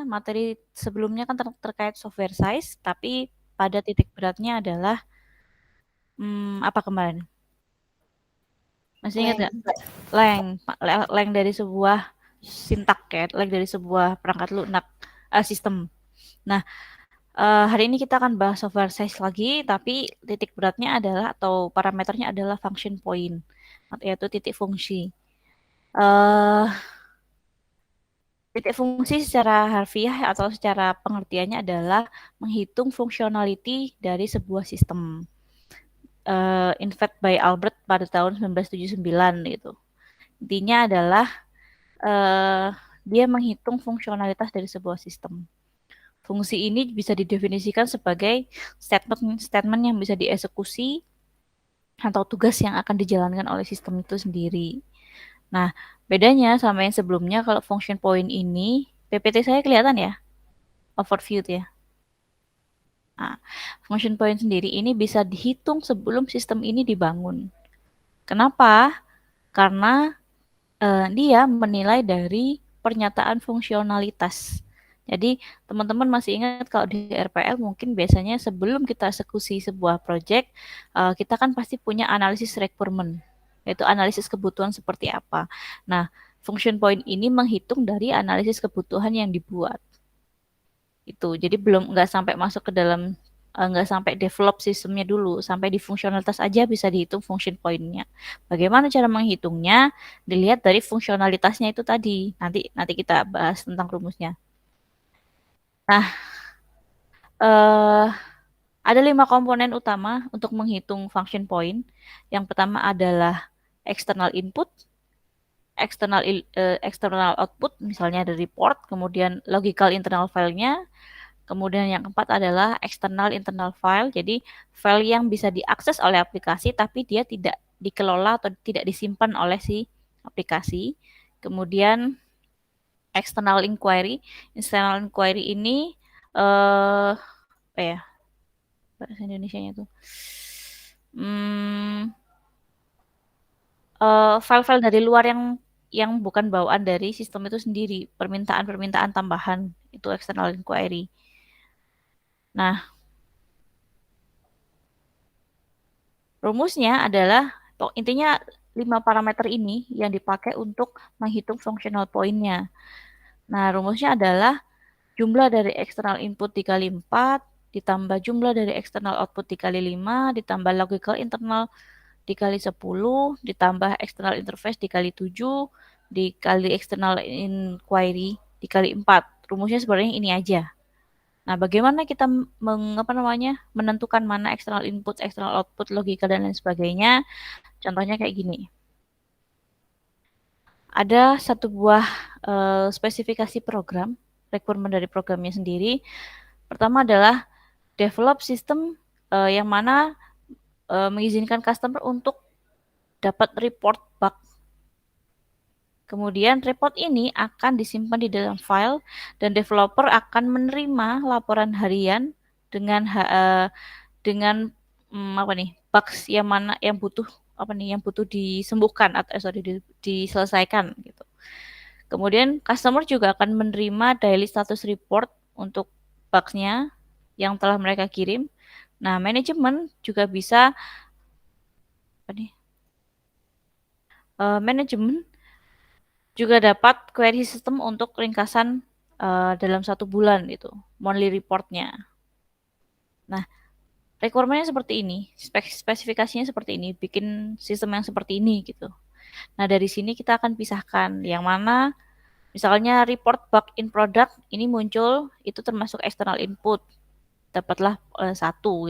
materi sebelumnya kan terkait software size, tapi pada titik beratnya adalah apa kemarin? Masih ingat nggak? Length dari sebuah sintak ya, length dari sebuah perangkat lunak sistem. Nah, hari ini kita akan bahas software size lagi, tapi titik beratnya adalah atau parameternya adalah function point, yaitu titik fungsi. Uh, Titik fungsi secara harfiah atau secara pengertiannya adalah menghitung fungsionality dari sebuah sistem. Invent by Albert pada tahun 1979 gitu. Intinya adalah uh, dia menghitung fungsionalitas dari sebuah sistem. Fungsi ini bisa didefinisikan sebagai statement yang bisa dieksekusi atau tugas yang akan dijalankan oleh sistem itu sendiri. Nah, bedanya sama yang sebelumnya, kalau function point ini, PPT saya kelihatan ya? Overview ya. Nah, function point sendiri ini bisa dihitung sebelum sistem ini dibangun. Kenapa? Karena dia menilai dari pernyataan fungsionalitas. Jadi, teman-teman masih ingat kalau di RPL mungkin biasanya sebelum kita eksekusi sebuah project, kita kan pasti punya analisis requirement, yaitu analisis kebutuhan seperti apa. Nah, function point ini menghitung dari analisis kebutuhan yang dibuat. Itu. Jadi nggak sampai masuk ke dalam, nggak sampai develop sistemnya dulu, sampai di fungsionalitas aja bisa dihitung function point-nya. Bagaimana cara menghitungnya? Dilihat dari fungsionalitasnya itu tadi. Nanti kita bahas tentang rumusnya. Nah, eh, ada 5 komponen utama untuk menghitung function point. Yang pertama adalah external input, external output, misalnya ada report, kemudian logical internal file-nya. Kemudian yang keempat adalah external internal file, jadi file yang bisa diakses oleh aplikasi tapi dia tidak dikelola atau tidak disimpan oleh si aplikasi. Kemudian external inquiry. External inquiry ini apa ya bahasa Indonesianya itu? File-file dari luar yang bukan bawaan dari sistem itu sendiri, permintaan-permintaan tambahan, itu external inquiry. Nah, rumusnya adalah intinya 5 parameter ini yang dipakai untuk menghitung functional point-nya. Nah, rumusnya adalah jumlah dari external input dikali 4, ditambah jumlah dari external output dikali 5, ditambah logical internal dikali 10, ditambah external interface dikali 7, dikali external inquiry dikali 4. Rumusnya sebenarnya ini aja. Nah, bagaimana kita menentukan mana external input, external output, logika, dan lain sebagainya? Contohnya kayak gini. Ada satu buah spesifikasi program, requirement dari programnya sendiri. Pertama adalah develop sistem yang mana mengizinkan customer untuk dapat report bug. Kemudian report ini akan disimpan di dalam file dan developer akan menerima laporan harian dengan bugs yang mana yang butuh disembuhkan atau diselesaikan gitu. Kemudian customer juga akan menerima daily status report untuk bugs-nya yang telah mereka kirim. Nah, manajemen juga bisa manajemen juga dapat query system untuk ringkasan dalam 1 bulan itu, monthly report-nya. Nah, requirement-nya seperti ini, spesifikasinya seperti ini, bikin sistem yang seperti ini gitu. Nah, dari sini kita akan pisahkan yang mana misalnya report bug in product ini muncul, itu termasuk external input, dapatlah 1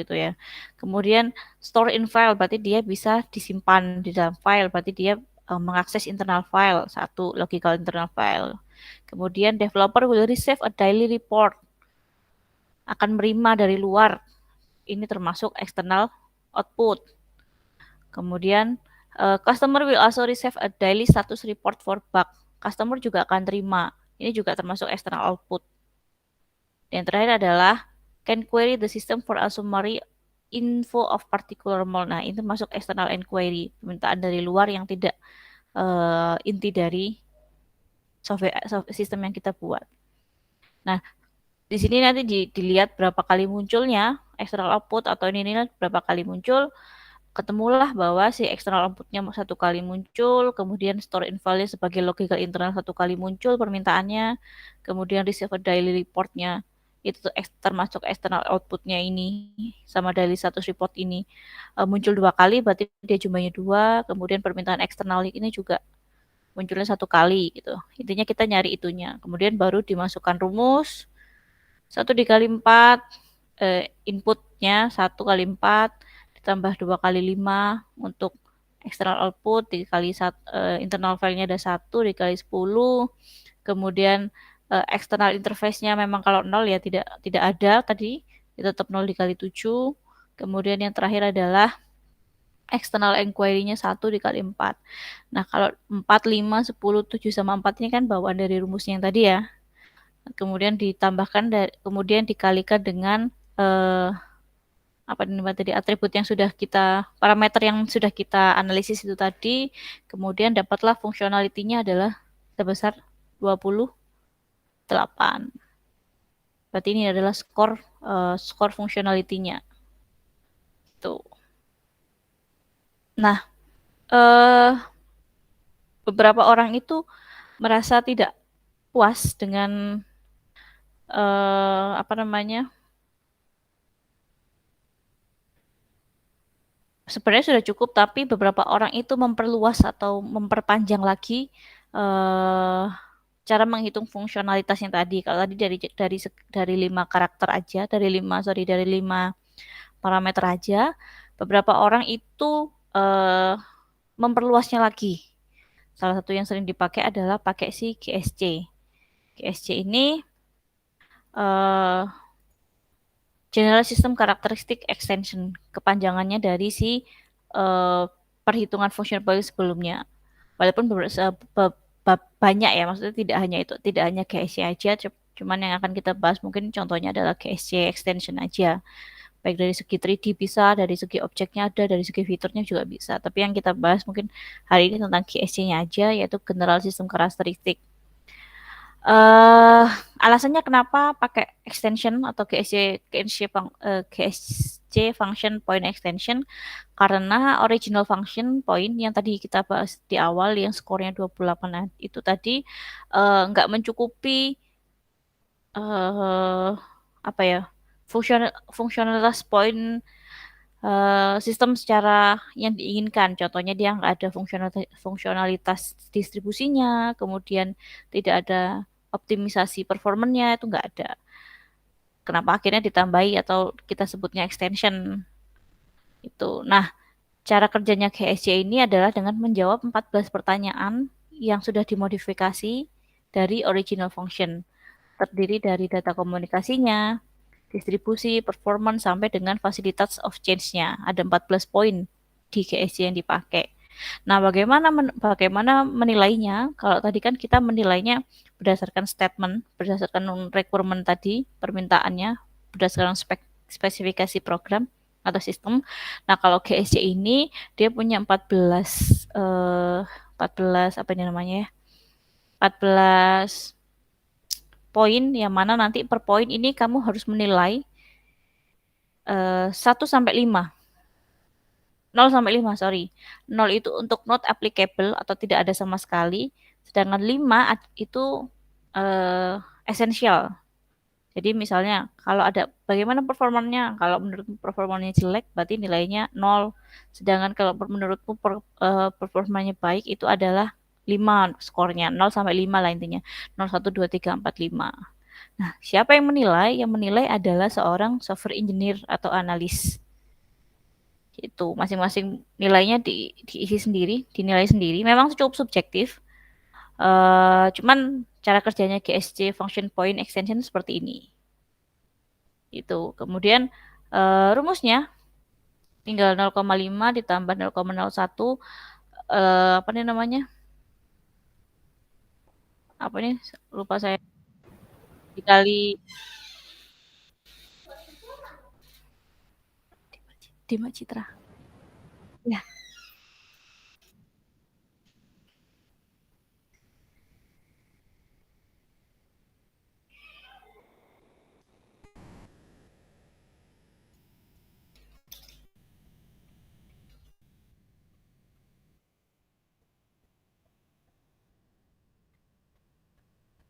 gitu ya. Kemudian store in file, berarti dia bisa disimpan di dalam file, berarti dia mengakses internal file, 1 logical internal file. Kemudian developer will receive a daily report, akan menerima dari luar, ini termasuk external output. Kemudian customer will also receive a daily status report for bug, customer juga akan terima, ini juga termasuk external output. Dan terakhir adalah can query the system for a summary info of particular mall. Nah, itu masuk external inquiry, permintaan dari luar yang tidak inti dari sistem yang kita buat. Nah, di sini nanti dilihat berapa kali munculnya external output atau ini berapa kali muncul, ketemulah bahwa si external outputnya satu kali muncul, kemudian store in value sebagai logical internal satu kali muncul permintaannya, kemudian receive a daily reportnya itu termasuk external outputnya ini sama daily status report ini muncul dua kali, berarti dia jumlahnya dua, kemudian permintaan eksternal ini juga munculnya satu kali gitu. Intinya kita nyari itunya, kemudian baru dimasukkan rumus satu dikali 4 inputnya 1 kali 4 ditambah 2 kali 5 untuk external output dikali internal filenya ada 1 dikali 10, kemudian external interface-nya memang kalau 0 ya tidak ada tadi, itu tetap 0 dikali 7, kemudian yang terakhir adalah external inquiry-nya 1 dikali 4. Nah kalau 4, 5, 10, 7 sama 4 ini kan bawaan dari rumusnya yang tadi ya, kemudian ditambahkan kemudian dikalikan dengan eh, apa namanya tadi atribut yang sudah kita parameter yang sudah kita analisis itu tadi, kemudian dapatlah fungsionalitinya adalah sebesar 28. Berarti ini adalah skor fungsionalitinya tuh. Nah, eh, beberapa orang itu merasa tidak puas dengan apa namanya, sebenarnya sudah cukup, tapi beberapa orang itu memperluas atau memperpanjang lagi eh, cara menghitung fungsionalitas yang tadi. Kalau tadi dari 5 karakter aja, dari 5 parameter aja, beberapa orang itu eh, memperluasnya lagi. Salah satu yang sering dipakai adalah pakai si GSC. GSC ini eh, General System Characteristic Extension, kepanjangannya dari si eh, perhitungan function point sebelumnya. Walaupun banyak ya, maksudnya tidak hanya itu, tidak hanya GSC aja, cuman yang akan kita bahas mungkin contohnya adalah GSC extension aja. Baik dari segi 3D bisa, dari segi objeknya ada, dari segi fiturnya juga bisa. Tapi yang kita bahas mungkin hari ini tentang GSC-nya aja, yaitu General System Characteristic. eh Alasannya kenapa pakai extension atau GSC function point extension, karena original function point yang tadi kita bahas di awal yang skornya 28 itu tadi nggak mencukupi eh apa ya, fungsionalitas point sistem secara yang diinginkan. Contohnya dia nggak ada fungsionalitas distribusinya, kemudian tidak ada optimisasi performanya, itu nggak ada. Kenapa akhirnya ditambahi atau kita sebutnya extension itu. Nah, cara kerjanya GSC ini adalah dengan menjawab 14 pertanyaan yang sudah dimodifikasi dari original function. Terdiri dari data komunikasinya, distribusi, performance, sampai dengan fasilitas of change-nya. Ada 14 poin di GSC yang dipakai. Nah, bagaimana menilainya? Kalau tadi kan kita menilainya berdasarkan statement, berdasarkan requirement tadi, permintaannya, berdasarkan spesifikasi program atau sistem. Nah, kalau GSC ini dia punya 14 apa ini namanya ya? 14 poin yang mana nanti per poin ini kamu harus menilai 1 sampai 5. 0 sampai 5, sorry. 0 itu untuk not applicable atau tidak ada sama sekali, sedangkan 5 itu uh, essential. Jadi misalnya kalau ada bagaimana performanya, kalau menurut performanya jelek berarti nilainya 0. Sedangkan kalau menurutmu performanya baik itu adalah 5 skornya, 0 sampai 5 lah intinya. 0, 1, 2, 3, 4, 5. Nah, siapa yang menilai? Yang menilai adalah seorang software engineer atau analis. Itu masing-masing nilainya diisi sendiri, dinilai sendiri. Memang cukup subjektif. Cuman cara kerjanya GSC function point extension seperti ini. Itu. Kemudian rumusnya tinggal 0,5 ditambah 0,01 apa nih namanya? Apa nih? Lupa saya. Dikali Dima Citra. Ya.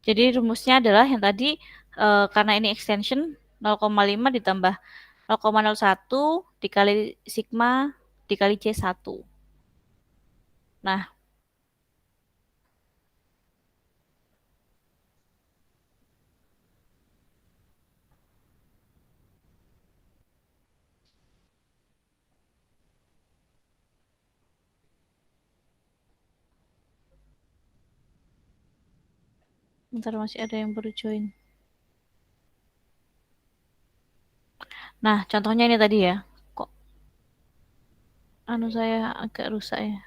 Jadi rumusnya adalah yang tadi karena ini extension 0,5 ditambah 0,01 dikali sigma dikali C1. Nah, bentar masih ada yang baru join. Nah, contohnya ini tadi ya. Kok anu saya agak rusak ya.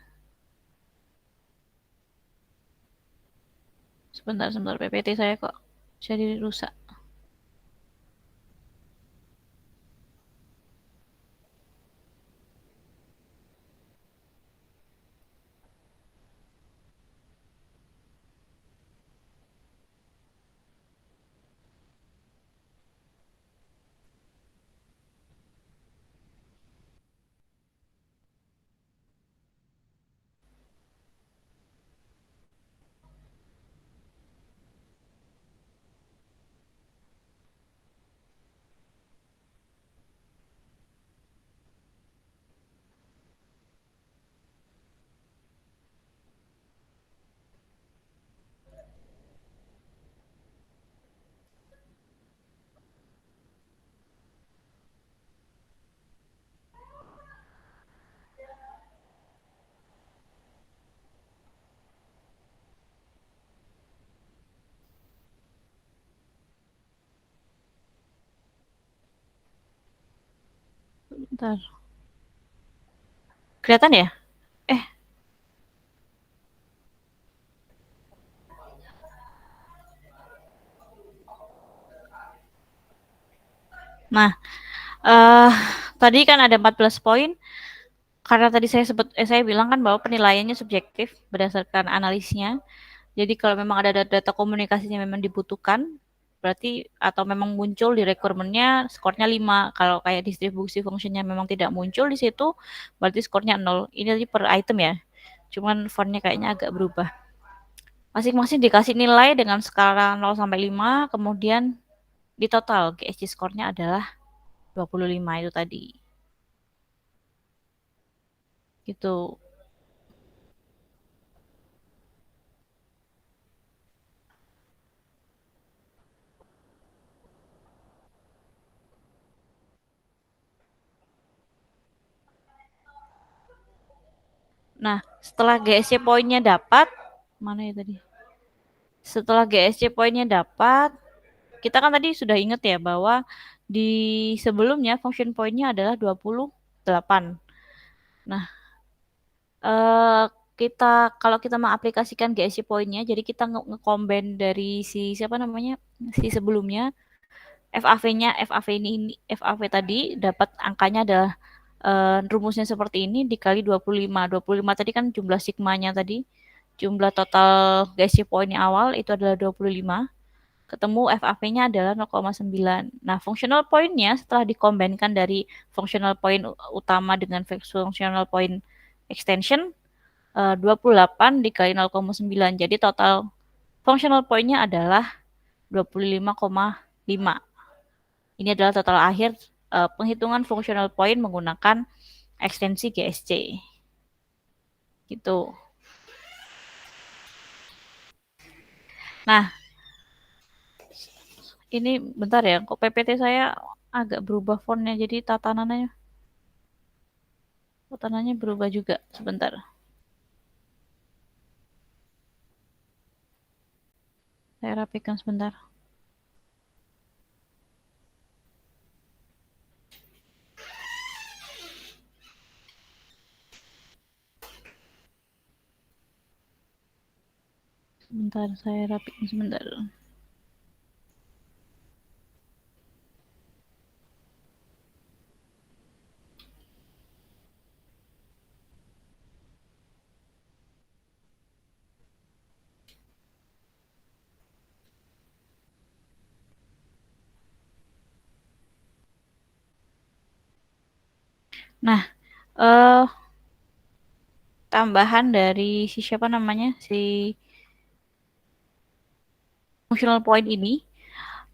Sebentar, sebentar. PPT saya kok jadi rusak. Bentar. Kelihatan ya? Eh, nah, eh tadi kan ada 14 poin. Karena tadi saya bilang kan bahwa penilaiannya subjektif berdasarkan analisnya. Jadi kalau memang ada data komunikasinya memang dibutuhkan, berarti atau memang muncul di requirementnya skornya 5. Kalau kayak distribusi fungsinya memang tidak muncul di situ, berarti skornya 0. Ini tadi per item ya. Cuman fontnya kayaknya agak berubah. Masing-masing dikasih nilai dengan skala 0 sampai 5, kemudian di total GSC skornya adalah 25 itu tadi. Gitu. Nah, setelah GSC poinnya dapat, mana ya tadi? Setelah GSC poinnya dapat, kita kan tadi sudah ingat ya bahwa di sebelumnya function pointnya adalah 28. Nah, eh, kita kalau kita mengaplikasikan GSC poinnya, jadi kita nge-combine dari si siapa namanya si sebelumnya FAV-nya FAV ini FAV tadi dapat angkanya adalah rumusnya seperti ini dikali 25. 25 tadi kan jumlah sigmanya tadi. Jumlah total GSC poinnya awal itu adalah 25. Ketemu FAV-nya adalah 0,9. Nah, functional point-nya setelah dikombinkan dari functional point utama dengan functional point extension 28 dikali 0,9. Jadi total functional point-nya adalah 25,5. Ini adalah total akhir penghitungan functional point menggunakan ekstensi GSC. Gitu. Nah, ini bentar ya, kok PPT saya agak berubah fontnya, jadi tatanannya berubah juga. Sebentar, saya rapikan sebentar. Sebentar, saya rapikan sebentar. Nah, eh tambahan dari si siapa namanya? Si Functional point ini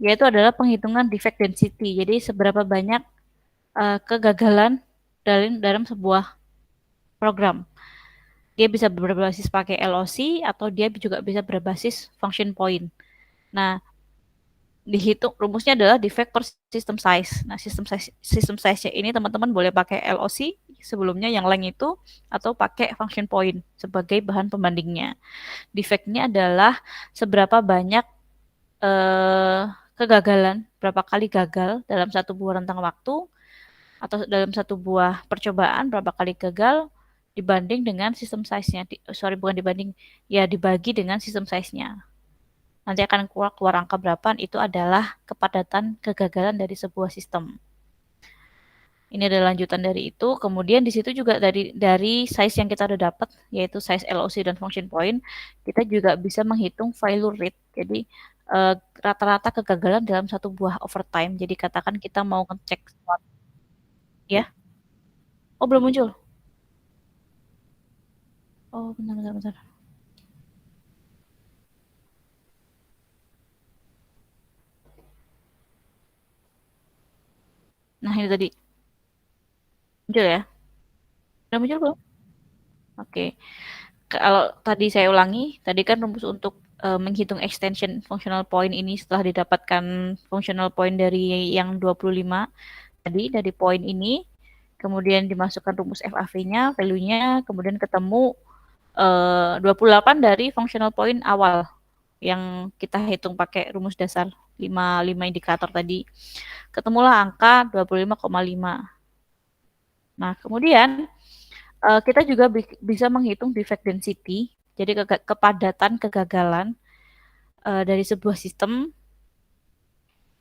yaitu adalah penghitungan defect density. Jadi seberapa banyak kegagalan dalam sebuah program. Dia bisa berbasis pakai LOC atau dia juga bisa berbasis function point. Nah, dihitung rumusnya adalah defect per system size. Nah, system size-nya ini teman-teman boleh pakai LOC sebelumnya yang length itu atau pakai function point sebagai bahan pembandingnya. Defect-nya adalah seberapa banyak kegagalan, berapa kali gagal dalam satu buah rentang waktu atau dalam satu buah percobaan berapa kali gagal dibanding dengan sistem size-nya. Sorry, bukan dibanding, ya dibagi dengan sistem size-nya. Nanti akan keluar angka berapa, itu adalah kepadatan kegagalan dari sebuah sistem. Ini adalah lanjutan dari itu. Kemudian di situ juga dari size yang kita udah dapat, yaitu size LOC dan function point, kita juga bisa menghitung failure rate. Jadi rata-rata kegagalan dalam satu buah overtime. Jadi katakan kita mau ngecek sesuatu, ya. Oh, belum muncul. Oh, bentar. Nah, ini tadi. Muncul ya? Udah muncul belum? Oke. Kalau tadi saya ulangi, tadi kan rumus untuk menghitung extension functional point ini setelah didapatkan functional point dari yang 25 tadi, dari point ini, kemudian dimasukkan rumus FAV-nya, value-nya, kemudian ketemu 28 dari functional point awal yang kita hitung pakai rumus dasar 5 indikator tadi. Ketemulah angka 25,5. Nah, kemudian kita juga bisa menghitung defect density, jadi kepadatan kegagalan dari sebuah sistem.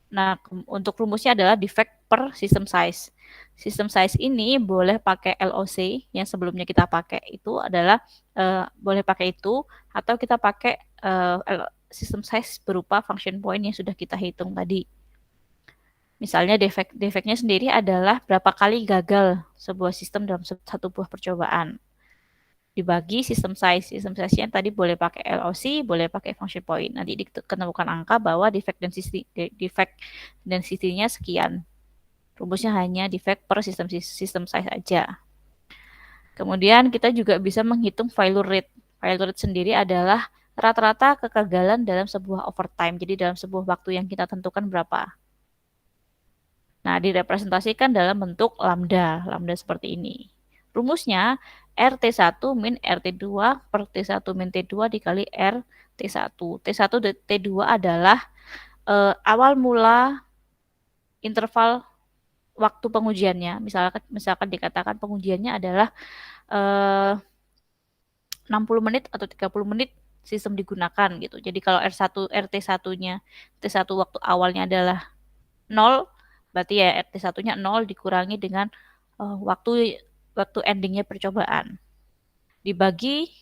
Nah, untuk rumusnya adalah defect per system size. System size ini boleh pakai LOC yang sebelumnya kita pakai itu adalah boleh pakai itu atau kita pakai system size berupa function point yang sudah kita hitung tadi. Misalnya defeknya sendiri adalah berapa kali gagal sebuah sistem dalam satu buah percobaan. Dibagi sistem size. Sistem size-nya tadi boleh pakai LOC, boleh pakai function point. Nanti diketemukan angka bahwa defect density-nya sekian. Rumusnya hanya defect per sistem size aja. Kemudian kita juga bisa menghitung failure rate. Failure rate sendiri adalah rata-rata kegagalan dalam sebuah overtime. Jadi dalam sebuah waktu yang kita tentukan berapa. Nah, direpresentasikan dalam bentuk lambda. Lambda seperti ini. Rumusnya RT1 min RT2 per T1 min T2 dikali RT1. T1 dan T2 adalah awal mula interval waktu pengujiannya. Misalkan dikatakan pengujiannya adalah 60 menit atau 30 menit sistem digunakan gitu. Jadi kalau RT1-nya T1 waktu awalnya adalah 0, berarti ya RT1-nya 0 dikurangi dengan waktu endingnya percobaan. Dibagi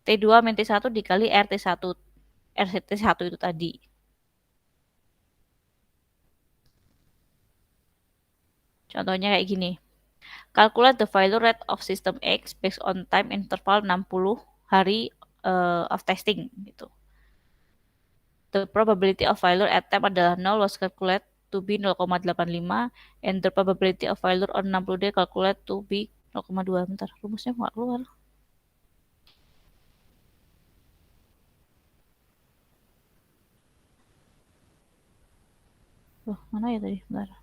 T2 min T1 dikali RT1 itu tadi. Contohnya kayak gini. Calculate the failure rate of system X based on time interval 60 hari of testing gitu. The probability of failure at time adalah 0 was calculated to be 0,85 and the probability of failure on 60 day calculated to be 0,2. Bentar, rumusnya nggak keluar. Loh, mana ya tadi? Bentar.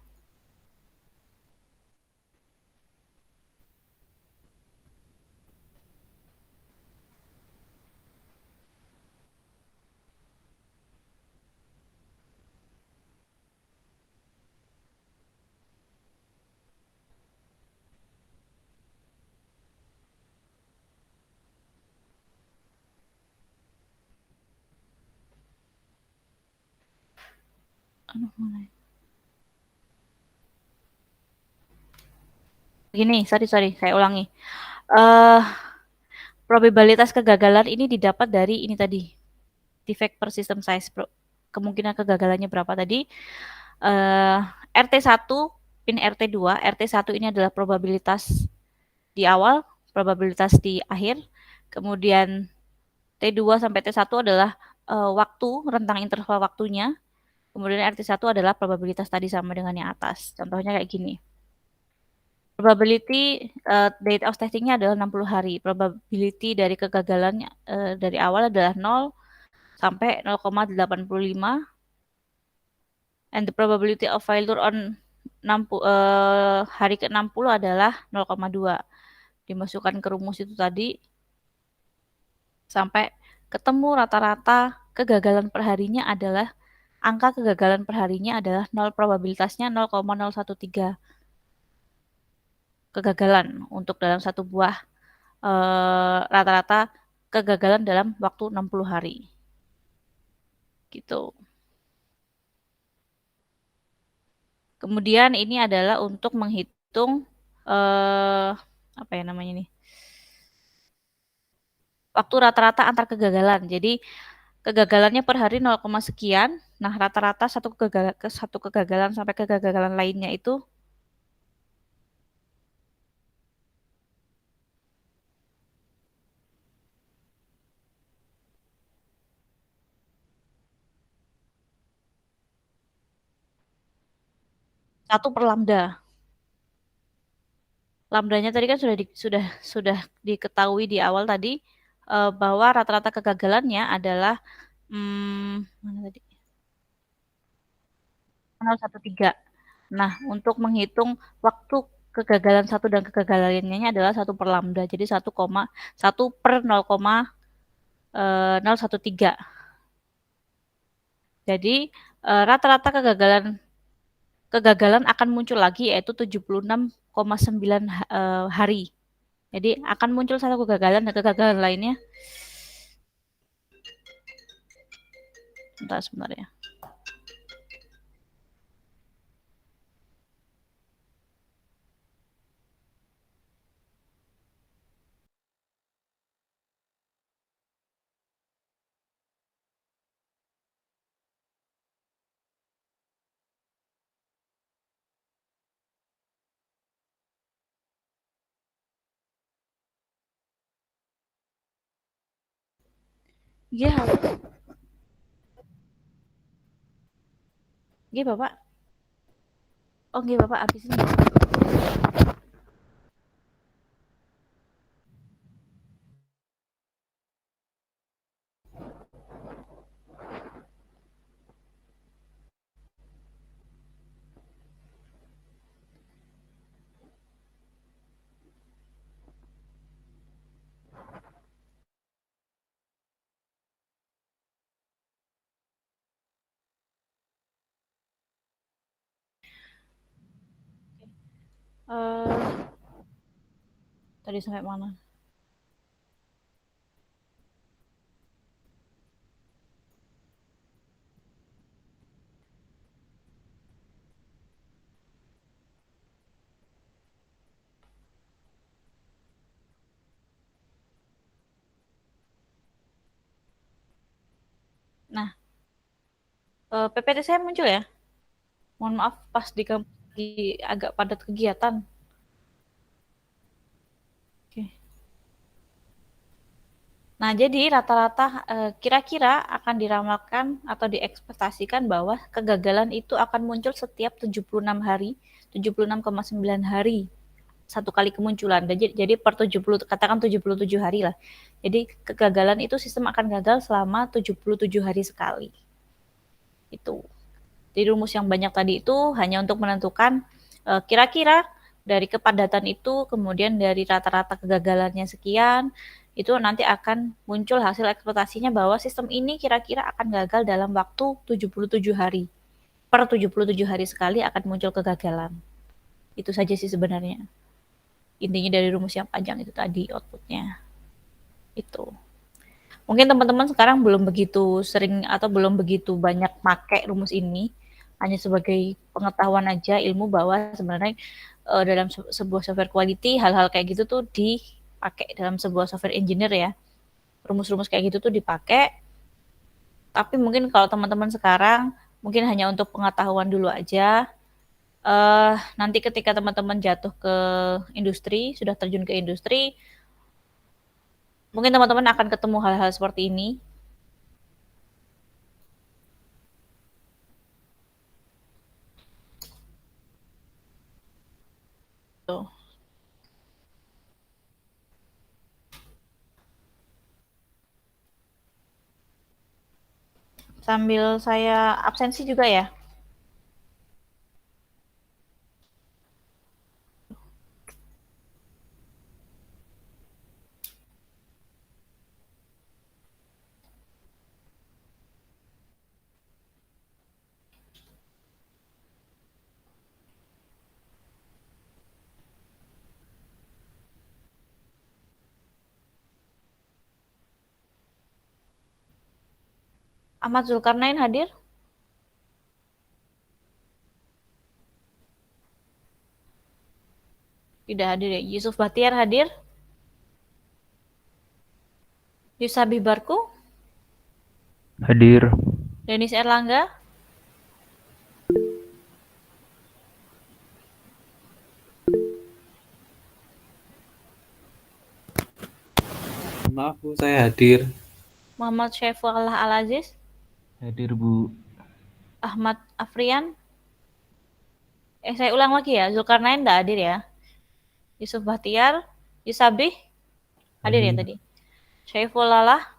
Aduh, mana ya? Gini, sorry, saya ulangi. Probabilitas kegagalan ini didapat dari ini tadi. Defect per system size. Kemungkinan kegagalannya berapa tadi? RT1 pin RT2. RT1 ini adalah probabilitas di awal, probabilitas di akhir. Kemudian T2 sampai T1 adalah waktu, rentang interval waktunya. Kemudian RT1 adalah probabilitas tadi sama dengan yang atas. Contohnya kayak gini. Probability date of testingnya adalah 60 hari. Probability dari kegagalannya dari awal adalah 0 sampai 0,85. And the probability of failure on 60, hari ke-60 adalah 0,2. Dimasukkan ke rumus itu tadi sampai ketemu rata-rata kegagalan perharinya adalah angka kegagalan perharinya adalah 0, probabilitasnya 0,013 kegagalan untuk dalam satu buah rata-rata kegagalan dalam waktu 60 hari. Gitu. Kemudian ini adalah untuk menghitung apa ya namanya nih? Waktu rata-rata antar kegagalan. Jadi kegagalannya per hari 0, sekian. Nah, rata-rata satu kegagalan sampai kegagalan lainnya itu satu per lambda. Lambdanya tadi kan sudah diketahui di awal tadi bahwa rata-rata kegagalannya adalah mana tadi? 0,13. Nah, untuk menghitung waktu kegagalan satu dan kegagalan lainnya adalah 1 per lambda. Jadi 1 per 0,013. Jadi rata-rata kegagalan akan muncul lagi yaitu 76,9 hari. Jadi akan muncul satu kegagalan dan kegagalan lainnya. Sebentar ya. Iya, halo. Iya, Bapak. Oh, iya, Bapak habis ini. Uh, tadi sampai mana? Nah, PPT saya muncul ya. Mohon maaf pas di kampus agak padat kegiatan. Oke. Nah, jadi rata-rata kira-kira akan diramalkan atau diekspektasikan bahwa kegagalan itu akan muncul setiap 76 hari, 76,9 hari satu kali kemunculan. Jadi per 70 katakan 77 hari lah. Jadi kegagalan itu sistem akan gagal selama 77 hari sekali. Itu. Jadi rumus yang banyak tadi itu hanya untuk menentukan kira-kira dari kepadatan itu, kemudian dari rata-rata kegagalannya sekian, itu nanti akan muncul hasil ekspektasinya bahwa sistem ini kira-kira akan gagal dalam waktu 77 hari. Per 77 hari sekali akan muncul kegagalan. Itu saja sih sebenarnya. Intinya dari rumus yang panjang itu tadi outputnya. Itu. Mungkin teman-teman sekarang belum begitu sering atau belum begitu banyak pakai rumus ini, hanya sebagai pengetahuan aja ilmu bahwa sebenarnya dalam sebuah software quality hal-hal kayak gitu tuh dipakai dalam sebuah software engineer ya. Rumus-rumus kayak gitu tuh dipakai. Tapi mungkin kalau teman-teman sekarang mungkin hanya untuk pengetahuan dulu aja. Nanti ketika teman-teman jatuh ke industri, sudah terjun ke industri, mungkin teman-teman akan ketemu hal-hal seperti ini. Sambil saya absensi juga ya. Ahmad Zulkarnain hadir? Tidak hadir ya. Yusuf Bahtiar hadir? Yusabi Barku? Hadir. Denis Erlangga? Maaf Bu, saya hadir. Muhammad Syaifullah Al-Aziz? Hadir, Bu. Ahmad Afrian? Saya ulang lagi ya. Zulkarnain tidak hadir ya. Yusuf Bahtiar? Yusabi? Hadir ya tadi. Syaifullah?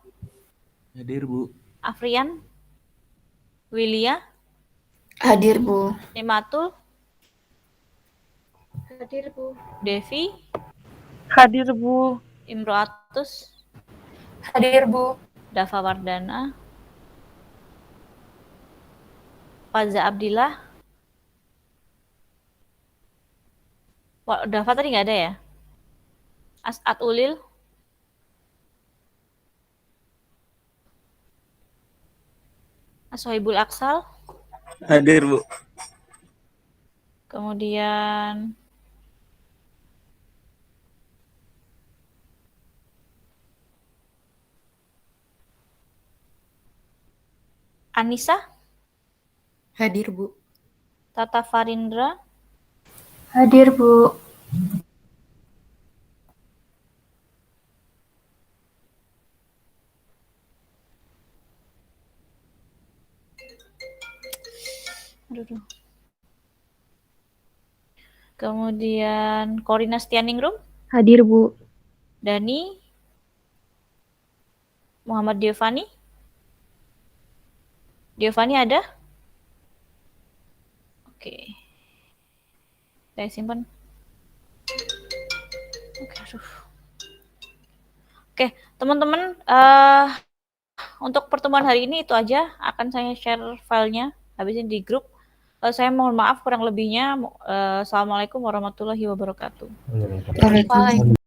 Hadir Bu. Afrian? Wilia? Hadir, Bu. Nimatul? Hadir, Bu. Devi? Hadir, Bu. Imroatus? Hadir, Bu. Dava Wardana? Faza Abdillah? Dava tadi nggak ada ya? As'ad Ulil? Sohibul Aksal? Hadir Bu. Kemudian Anissa? Hadir, Bu. Tata Farindra? Hadir, Bu. Aduh. Kemudian Corina Stianingrum? Hadir, Bu. Dani? Muhammad Diovani? Diovani ada? Oke. Saya simpan. Oke, teman-teman, untuk pertemuan hari ini itu aja. Akan saya share filenya habis ini di grup. Saya mohon maaf kurang lebihnya. Assalamualaikum warahmatullahi wabarakatuh. Waalaikumsalam.